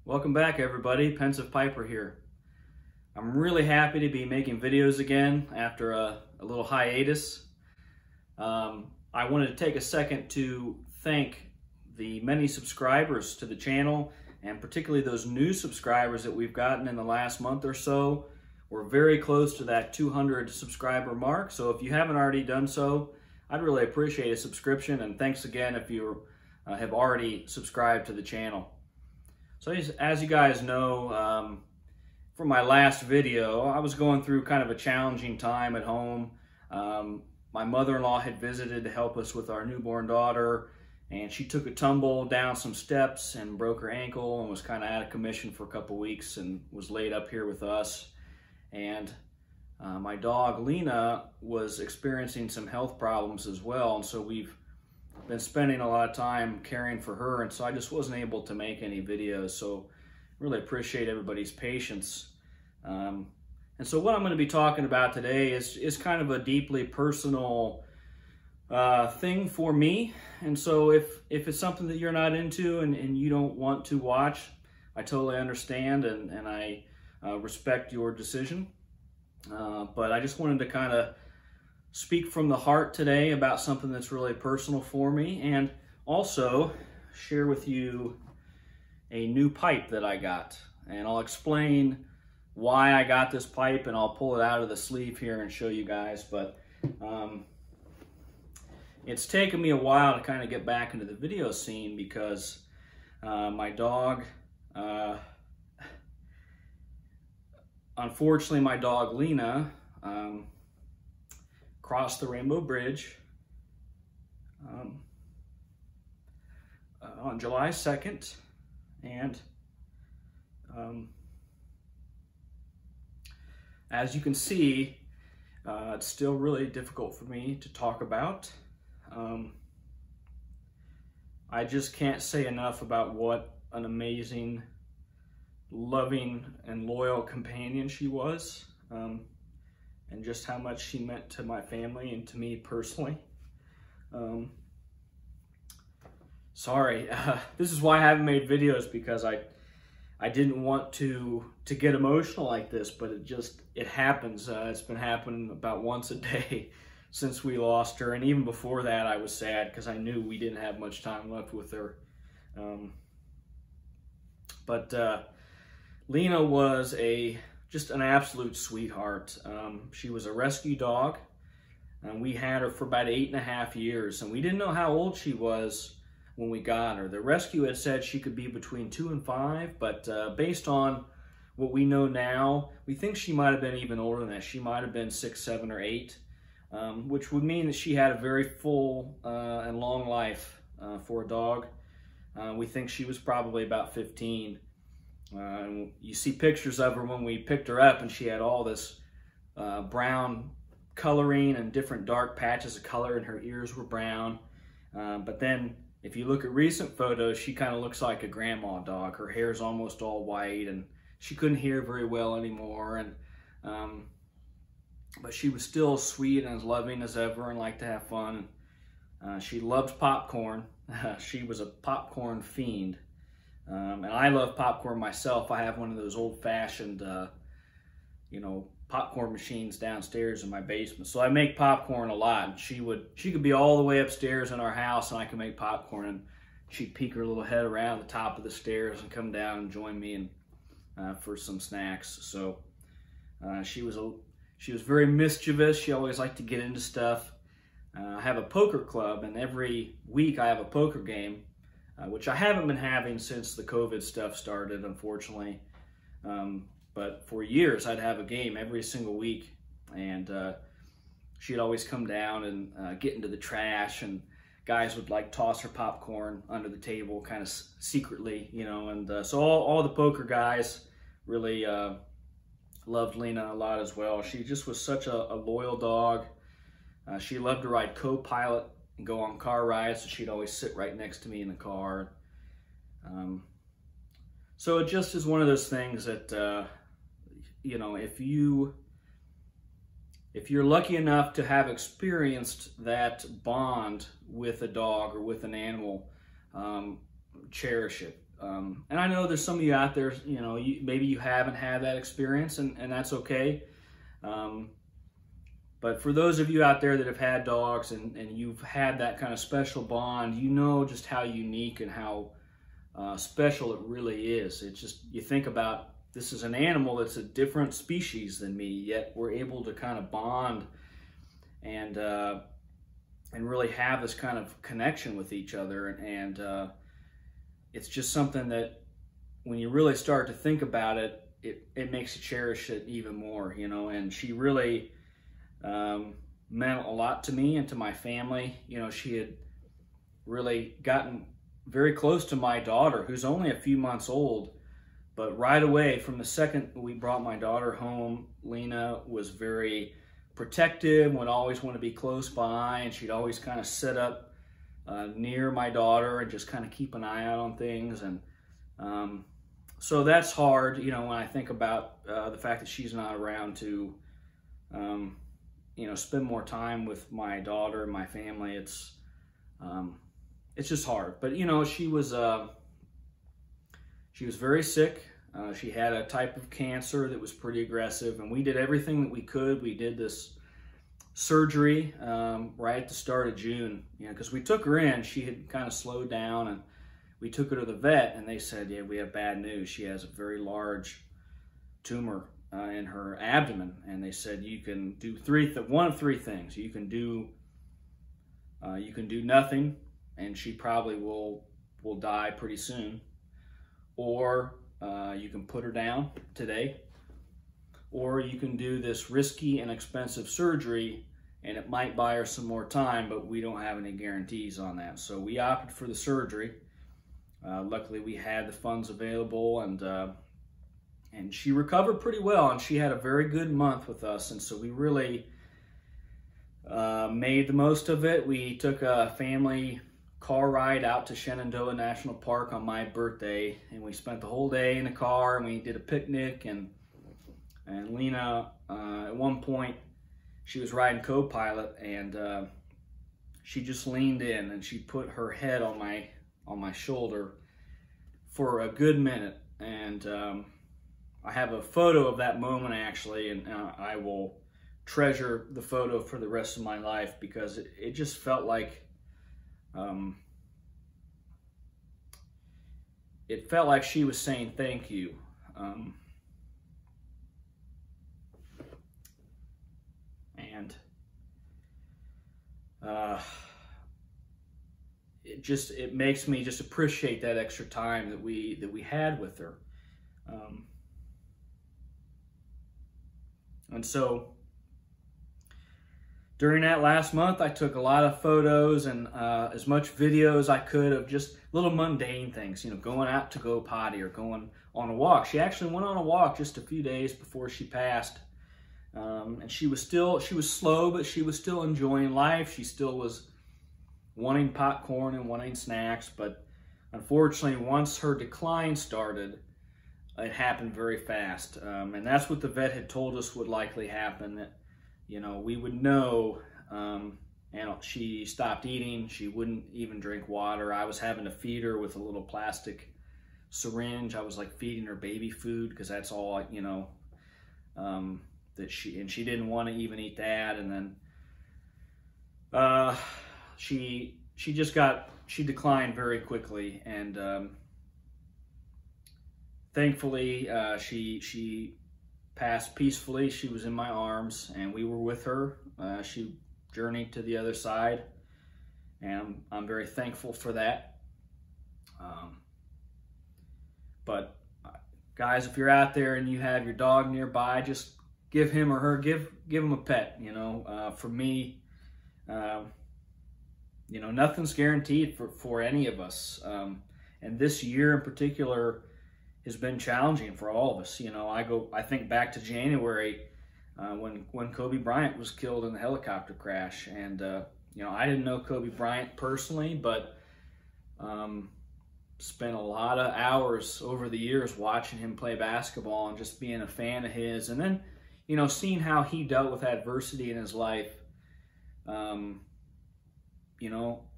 Welcome back, everybody. Pensive Piper here. I'm really happy to be making videos again after a little hiatus. I wanted to take a second to thank the many subscribers to the channel, and particularly those new subscribers that we've gotten in the last month or so. We're very close to that 200 subscriber mark, so if you haven't already done so, I'd really appreciate a subscription, and thanks again if you have already subscribed to the channel. So as you guys know, from my last video, I was going through kind of a challenging time at home. My mother-in-law had visited to help us with our newborn daughter, and she took a tumble down some steps and broke her ankle and was kind of out of commission for a couple weeks and was laid up here with us. And my dog Lena was experiencing some health problems as well, and so we've been spending a lot of time caring for her, and so I just wasn't able to make any videos. So really appreciate everybody's patience. And so what I'm going to be talking about today is kind of a deeply personal thing for me. And so if it's something that you're not into and you don't want to watch, I totally understand, and I respect your decision. But I just wanted to kind of speak from the heart today about something that's really personal for me, and also share with you a new pipe that I got. And I'll explain why I got this pipe, and I'll pull it out of the sleeve here and show you guys. But it's taken me a while to kind of get back into the video scene because my dog, unfortunately my dog Lena, crossed the Rainbow Bridge on July 2nd, and as you can see, it's still really difficult for me to talk about. I just can't say enough about what an amazing, loving, and loyal companion she was. And just how much she meant to my family and to me personally. Sorry, this is why I haven't made videos, because I didn't want to get emotional like this, but it happens. It's been happening about once a day since we lost her, and even before that I was sad because I knew we didn't have much time left with her. But Lena was just an absolute sweetheart. She was a rescue dog, and we had her for about 8.5 years, and we didn't know how old she was when we got her. The rescue had said she could be between 2 and 5, but based on what we know now, we think she might have been even older than that. She might have been 6, 7, or 8, which would mean that she had a very full and long life for a dog. We think she was probably about 15. You see pictures of her when we picked her up, and she had all this brown coloring and different dark patches of color, and her ears were brown. But then if you look at recent photos, she kind of looks like a grandma dog. Her hair's almost all white, and she couldn't hear very well anymore. And but she was still sweet and as loving as ever and liked to have fun. She loved popcorn. She was a popcorn fiend. And I love popcorn myself. I have one of those old-fashioned, popcorn machines downstairs in my basement. So I make popcorn a lot. And she could be all the way upstairs in our house, and I can make popcorn, and she'd peek her little head around the top of the stairs and come down and join me and for some snacks. So she was very mischievous. She always liked to get into stuff. I have a poker club, and every week I have a poker game. Which I haven't been having since the COVID stuff started, unfortunately. But for years, I'd have a game every single week, and she'd always come down and get into the trash, and guys would like toss her popcorn under the table kind of secretly, and so all the poker guys really loved Lena a lot as well. She just was such a loyal dog. She loved to ride co-pilot and go on car rides, so she'd always sit right next to me in the car. So it just is one of those things that, if you're lucky enough to have experienced that bond with a dog or with an animal, cherish it. And I know there's some of you out there, maybe you haven't had that experience, and that's okay. But for those of you out there that have had dogs and you've had that kind of special bond, you know just how unique and how special it really is. It's just, you think about, this is an animal that's a different species than me, yet we're able to kind of bond and really have this kind of connection with each other. And it's just something that when you really start to think about it, it makes you cherish it even more, and she really meant a lot to me and to my family. She had really gotten very close to my daughter, who's only a few months old, but right away, from the second we brought my daughter home, Lena was very protective, would always want to be close by, and she'd always kind of sit up near my daughter and just kind of keep an eye out on things. And so that's hard, when I think about the fact that she's not around to spend more time with my daughter and my family. It's just hard. But she was very sick. She had a type of cancer that was pretty aggressive, and we did everything that we could. We did this surgery right at the start of June, because we took her in. She had kind of slowed down, and we took her to the vet, and they said, yeah, we have bad news. She has a very large tumor in her abdomen, and they said you can do one of three things. You can do nothing, and she probably will die pretty soon, or you can put her down today, or you can do this risky and expensive surgery, and it might buy her some more time, but we don't have any guarantees on that. So we opted for the surgery. Luckily, we had the funds available, and she recovered pretty well, and she had a very good month with us, and so we really made the most of it. We took a family car ride out to Shenandoah National Park on my birthday, and we spent the whole day in the car, and we did a picnic, and Lena, at one point, she was riding co-pilot, and she just leaned in, and she put her head on my shoulder for a good minute. And I have a photo of that moment, actually, and I will treasure the photo for the rest of my life, because it just felt like she was saying thank you. It makes me just appreciate that extra time that we had with her. And so during that last month, I took a lot of photos and as much video as I could of just little mundane things, going out to go potty or going on a walk. She actually went on a walk just a few days before she passed. And she was slow, but she was still enjoying life. She still was wanting popcorn and wanting snacks, but unfortunately, once her decline started, it happened very fast. And that's what the vet had told us would likely happen, that, we would know. And she stopped eating. She wouldn't even drink water. I was having to feed her with a little plastic syringe. I was like feeding her baby food, because that's all, that she didn't want to even eat that. And then she declined very quickly, and thankfully she passed peacefully. She was in my arms, and we were with her. She journeyed to the other side, and I'm very thankful for that. But guys, if you're out there and you have your dog nearby, just give him or her, give him a pet. For me, nothing's guaranteed for any of us. And this year in particular has been challenging for all of us. I think back to January when Kobe Bryant was killed in the helicopter crash. And, I didn't know Kobe Bryant personally, but spent a lot of hours over the years watching him play basketball and just being a fan of his. And then, seeing how he dealt with adversity in his life,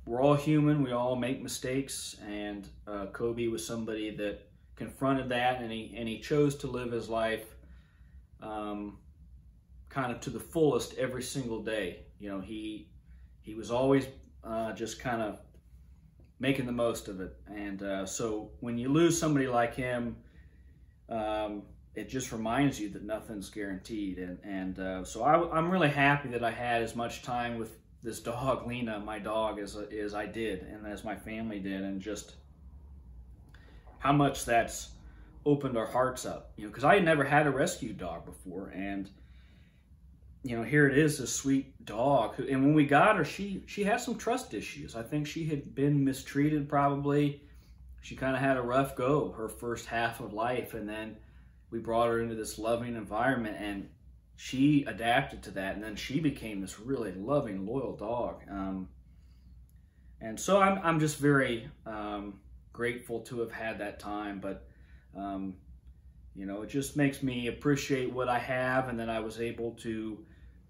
we're all human. We all make mistakes, and Kobe was somebody that confronted that, and he chose to live his life kind of to the fullest every single day. You know, he was always just kind of making the most of it. And so when you lose somebody like him, it just reminds you that nothing's guaranteed. And so I'm really happy that I had as much time with this dog, Lena, my dog, as I did, and as my family did, and just how much that's opened our hearts up. You know, because I had never had a rescue dog before, and you know, here it is, this sweet dog. And when we got her, she had some trust issues. I think she had been mistreated probably. She kind of had a rough go her first half of life, and then we brought her into this loving environment, and she adapted to that, and then she became this really loving, loyal dog. And so I'm just very grateful to have had that time, but you know, it just makes me appreciate what I have, and that I was able to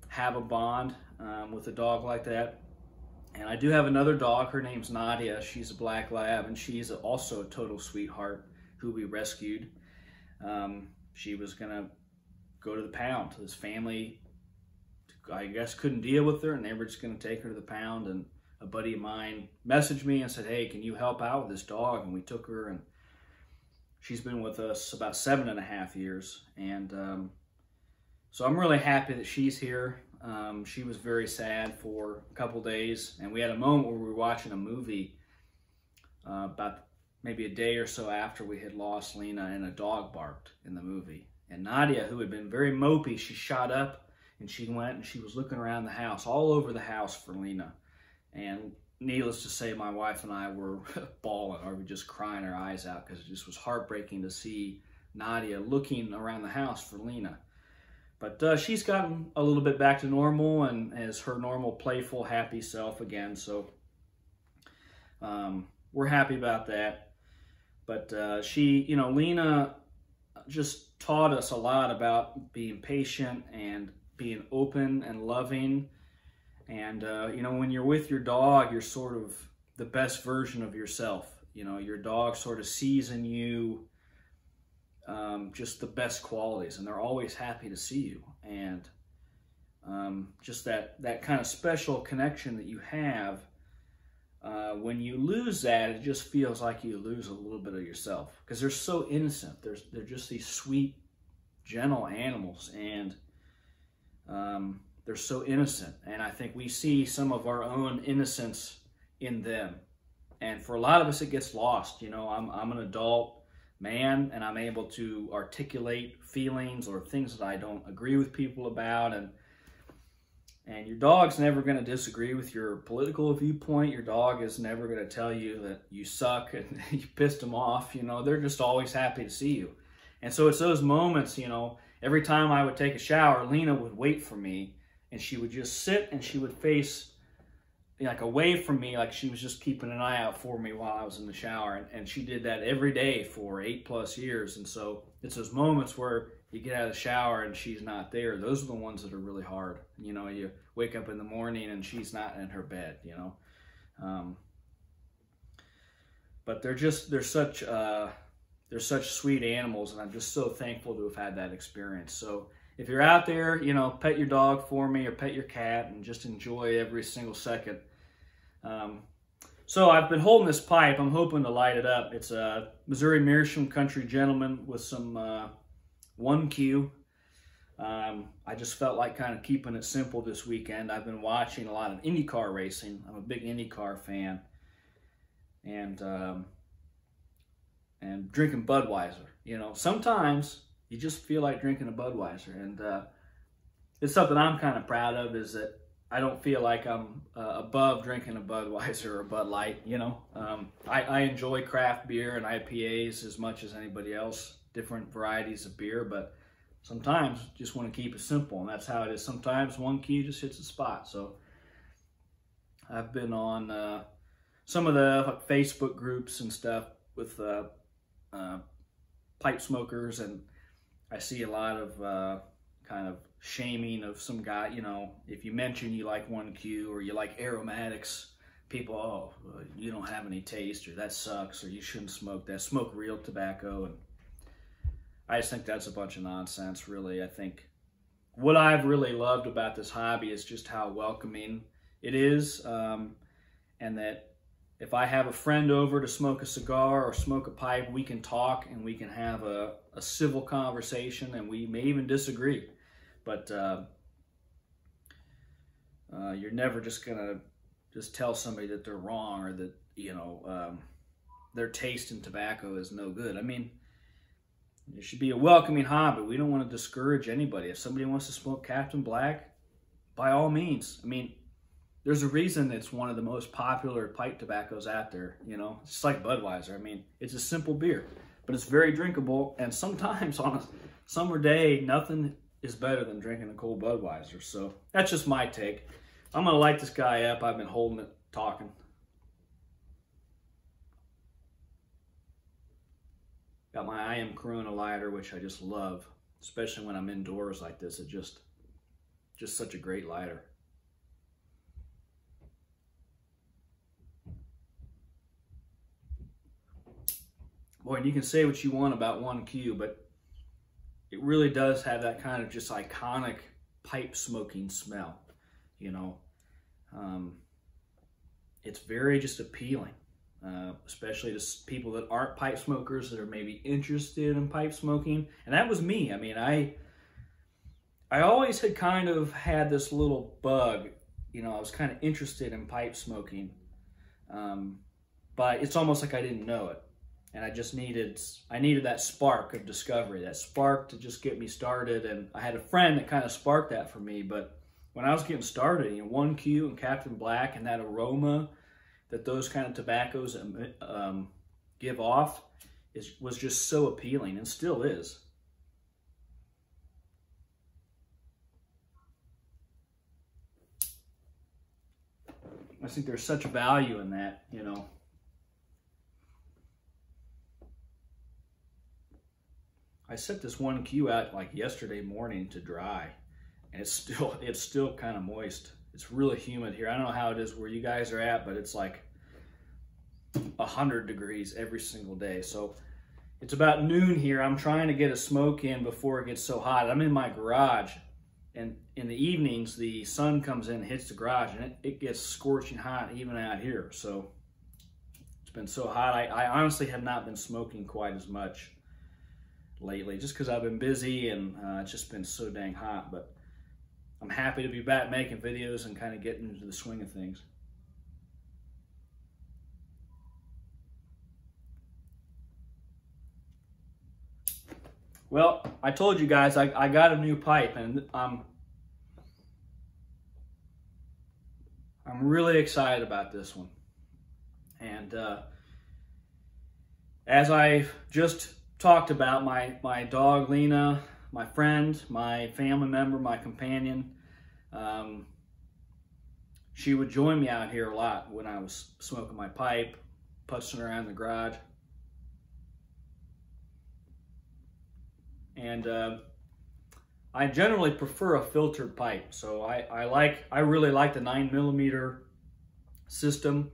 have a bond with a dog like that. And I do have another dog. Her name's Nadia. She's a black lab, and she's also a total sweetheart who we rescued. She was gonna go to the pound. This family, I guess, couldn't deal with her, and they were just gonna take her to the pound. And a buddy of mine messaged me and said, "Hey, can you help out with this dog?" And we took her, and she's been with us about 7.5 years. And so I'm really happy that she's here. She was very sad for a couple days, and we had a moment where we were watching a movie about maybe a day or so after we had lost Lena, and a dog barked in the movie. And Nadia, who had been very mopey, she shot up and she went and she was looking around the house, all over the house for Lena. And needless to say, my wife and I were bawling, or we just crying our eyes out, because it just was heartbreaking to see Nadia looking around the house for Lena. But she's gotten a little bit back to normal and is her normal, playful, happy self again. So we're happy about that. But she, you know, Lena just taught us a lot about being patient and being open and loving. And, you know, when you're with your dog, you're sort of the best version of yourself. You know, your dog sort of sees in you just the best qualities, and they're always happy to see you. And just that kind of special connection that you have, when you lose that, it just feels like you lose a little bit of yourself, because they're so innocent. They're just these sweet, gentle animals, and they're so innocent. And I think we see some of our own innocence in them. And for a lot of us, it gets lost. You know, I'm an adult man, and I'm able to articulate feelings or things that I don't agree with people about, and your dog's never going to disagree with your political viewpoint. Your dog is never going to tell you that you suck and you pissed them off. You know, they're just always happy to see you. And so it's those moments, you know, every time I would take a shower, Lena would wait for me, and she would just sit and she would face like away from me, like she was just keeping an eye out for me while I was in the shower. And she did that every day for 8+ years. And so it's those moments where you get out of the shower and she's not there. Those are the ones that are really hard. You know, you wake up in the morning and she's not in her bed, you know. But they're such sweet animals, and I'm just so thankful to have had that experience. So if you're out there, you know, pet your dog for me, or pet your cat, and just enjoy every single second. So I've been holding this pipe. I'm hoping to light it up. It's a Missouri Meerschaum Country Gentleman with some 1Q. I just felt like kind of keeping it simple this weekend. I've been watching a lot of IndyCar racing. I'm a big IndyCar fan. And drinking Budweiser. You know, sometimes you just feel like drinking a Budweiser. And it's something I'm kind of proud of, is that I don't feel like I'm above drinking a Budweiser or a Bud Light, you know. I enjoy craft beer and IPAs as much as anybody else, different varieties of beer, but sometimes just want to keep it simple, and that's how it is. Sometimes 1Q just hits the spot. So I've been on some of the Facebook groups and stuff with pipe smokers, and I see a lot of kind of shaming of some guy. You know, if you mention you like 1Q or you like aromatics, people, oh, you don't have any taste, or that sucks, or you shouldn't smoke that. Smoke real tobacco. And I just think that's a bunch of nonsense, really. I think what I've really loved about this hobby is just how welcoming it is, and that if I have a friend over to smoke a cigar or smoke a pipe, we can talk and we can have a civil conversation, and we may even disagree. But you're never just gonna just tell somebody that they're wrong, or that, you know, their taste in tobacco is no good. I mean, it should be a welcoming hobby. We don't want to discourage anybody. If somebody wants to smoke Captain Black, by all means. I mean, there's a reason it's one of the most popular pipe tobaccos out there, you know. It's just like Budweiser. I mean, it's a simple beer, but it's very drinkable. And sometimes on a summer day, nothing is better than drinking a cold Budweiser. So that's just my take. I'm going to light this guy up. I've been holding it, talking. Got my I Am Corona lighter, which I just love, especially when I'm indoors like this. It's just such a great lighter. Boy, and you can say what you want about 1Q, but it really does have that kind of just iconic pipe smoking smell, you know. It's very just appealing, especially to people that aren't pipe smokers, that are maybe interested in pipe smoking. And that was me. I mean, I always had kind of had this little bug, you know. I was kind of interested in pipe smoking, but it's almost like I didn't know it. And I needed that spark of discovery, that spark to just get me started. And I had a friend that kind of sparked that for me. But when I was getting started, you know, 1Q and Captain Black and that aroma that those kind of tobaccos give off was just so appealing, and still is. I think there's such value in that, you know. I set this 1Q out like yesterday morning to dry, and it's still kind of moist. It's really humid here. I don't know how it is where you guys are at, but it's like 100 degrees every single day. So it's about noon here. I'm trying to get a smoke in before it gets so hot. I'm in my garage, and in the evenings, the sun comes in and hits the garage, and it gets scorching hot even out here. So it's been so hot. I honestly have not been smoking quite as much lately, just because I've been busy, and it's just been so dang hot. But I'm happy to be back making videos and kind of getting into the swing of things. Well, I told you guys I got a new pipe, and I'm really excited about this one. And as I just talked about, my dog Lena, my friend, my family member, my companion, she would join me out here a lot when I was smoking my pipe, putzing around the garage. And I generally prefer a filtered pipe, so I really like the 9mm system,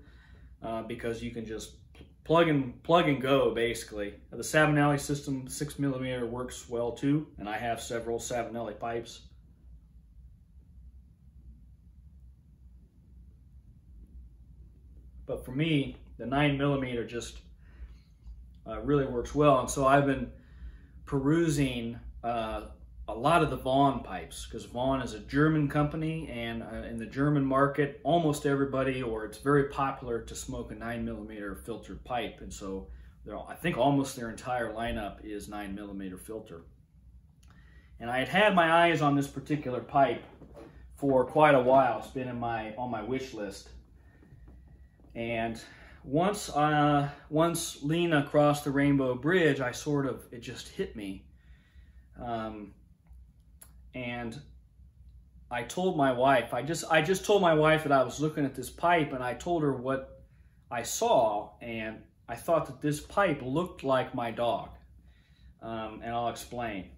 because you can just plug and go, basically. The Savinelli system, 6mm, works well too, and I have several Savinelli pipes. But for me, the 9mm just really works well, and so I've been perusing a lot of the Vaughn pipes, because Vaughn is a German company, and in the German market, almost everybody, or it's very popular to smoke a 9mm filtered pipe, and so I think almost their entire lineup is 9mm filter. And I had my eyes on this particular pipe for quite a while. It's been on my wish list. And once Lena crossed the Rainbow Bridge, it just hit me. And I told my wife, I just told my wife that I was looking at this pipe, and I told her what I saw, and I thought that this pipe looked like my dog. And I'll explain.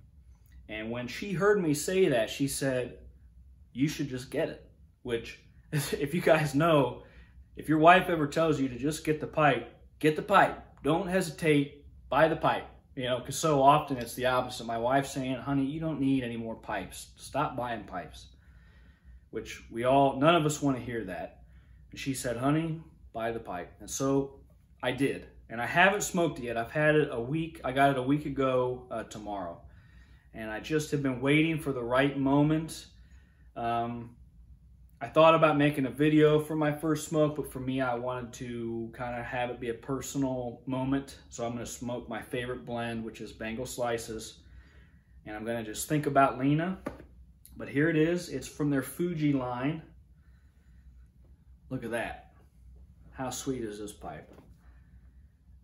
And when she heard me say that, she said, "You should just get it," which, if you guys know, if your wife ever tells you to just get the pipe, get the pipe. Don't hesitate, buy the pipe. You know, because so often it's the opposite. My wife's saying, honey, you don't need any more pipes. Stop buying pipes. Which none of us want to hear that. And she said, honey, buy the pipe. And so I did. And I haven't smoked it yet. I've had it a week. I got it a week ago tomorrow. And I just have been waiting for the right moment. I thought about making a video for my first smoke, but for me, I wanted to kind of have it be a personal moment. So I'm going to smoke my favorite blend, which is Bengal Slices. And I'm going to just think about Lena. But here it is. It's from their Fuji line. Look at that. How sweet is this pipe?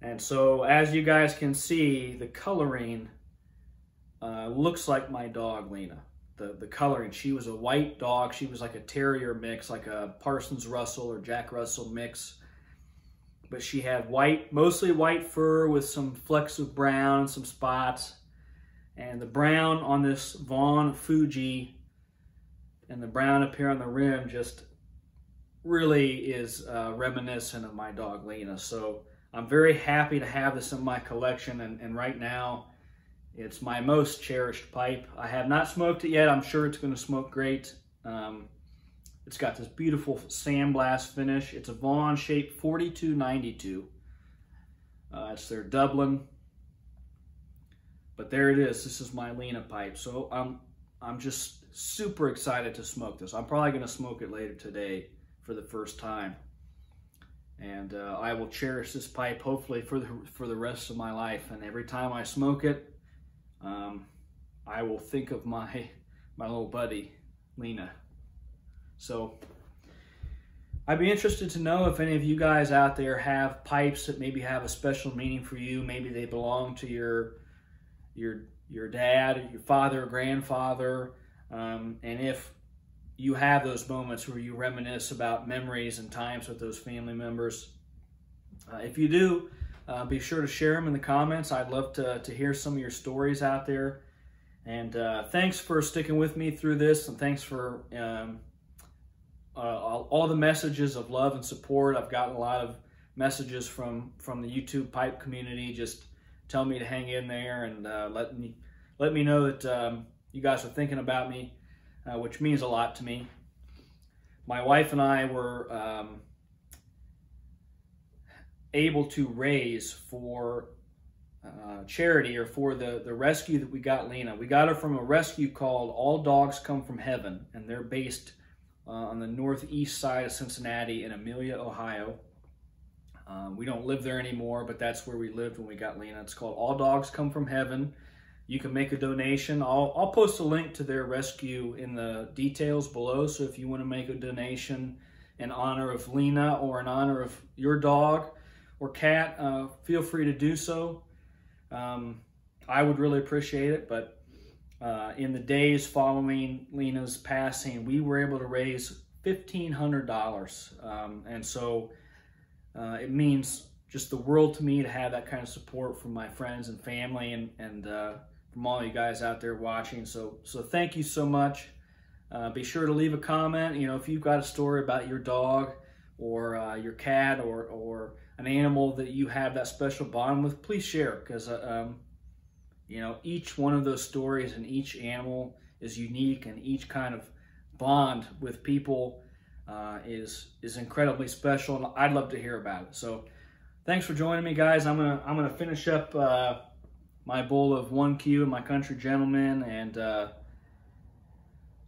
And so as you guys can see, the coloring looks like my dog, Lena. The coloring. She was a white dog. She was like a terrier mix, like a Parsons Russell or Jack Russell mix. But she had white, mostly white fur with some flecks of brown, some spots. And the brown on this Vaughn Fuji and the brown up here on the rim just really is reminiscent of my dog Lena. So I'm very happy to have this in my collection, and right now it's my most cherished pipe. I have not smoked it yet. I'm sure it's going to smoke great. It's got this beautiful sandblast finish. It's a Vaughn Shape 4292. It's their Dublin. But there it is. This is my Lena pipe. So I'm just super excited to smoke this. I'm probably going to smoke it later today for the first time. And I will cherish this pipe hopefully for the rest of my life. And every time I smoke it, I will think of my little buddy, Lena. So I'd be interested to know if any of you guys out there have pipes that maybe have a special meaning for you. Maybe they belong to your dad, your father, or grandfather. And if you have those moments where you reminisce about memories and times with those family members. If you do, be sure to share them in the comments. I'd love to hear some of your stories out there. And thanks for sticking with me through this, and thanks for all the messages of love and support. I've gotten a lot of messages from the YouTube pipe community just telling me to hang in there and let me know that you guys are thinking about me, which means a lot to me. My wife and I were able to raise for charity, or for the rescue that we got Lena. We got her from a rescue called All Dogs Come From Heaven, and they're based on the northeast side of Cincinnati in Amelia, Ohio. We don't live there anymore, but that's where we lived when we got Lena. It's called All Dogs Come From Heaven. You can make a donation. I'll post a link to their rescue in the details below, so if you want to make a donation in honor of Lena or in honor of your dog or cat, feel free to do so. I would really appreciate it, but in the days following Lena's passing, we were able to raise $1,500. And so it means just the world to me to have that kind of support from my friends and family, and from all you guys out there watching. So thank you so much. Be sure to leave a comment. You know, if you've got a story about your dog or your cat or an animal that you have that special bond with, please share, because you know, each one of those stories and each animal is unique, and each kind of bond with people is incredibly special, and I'd love to hear about it. So thanks for joining me, guys. I'm gonna finish up my bowl of 1Q and my Country Gentleman, and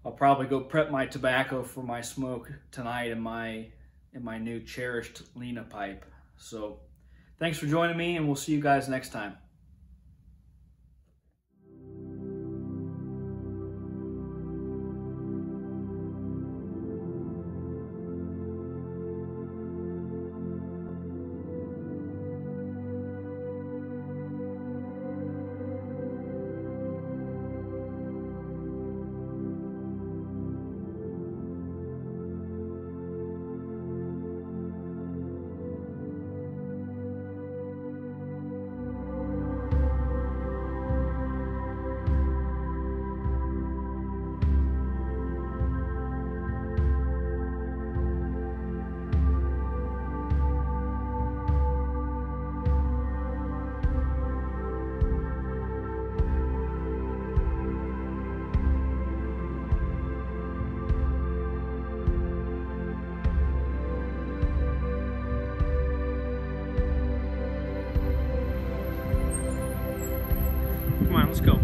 I'll probably go prep my tobacco for my smoke tonight in my new cherished Lena pipe. So thanks for joining me, and we'll see you guys next time. Let's go.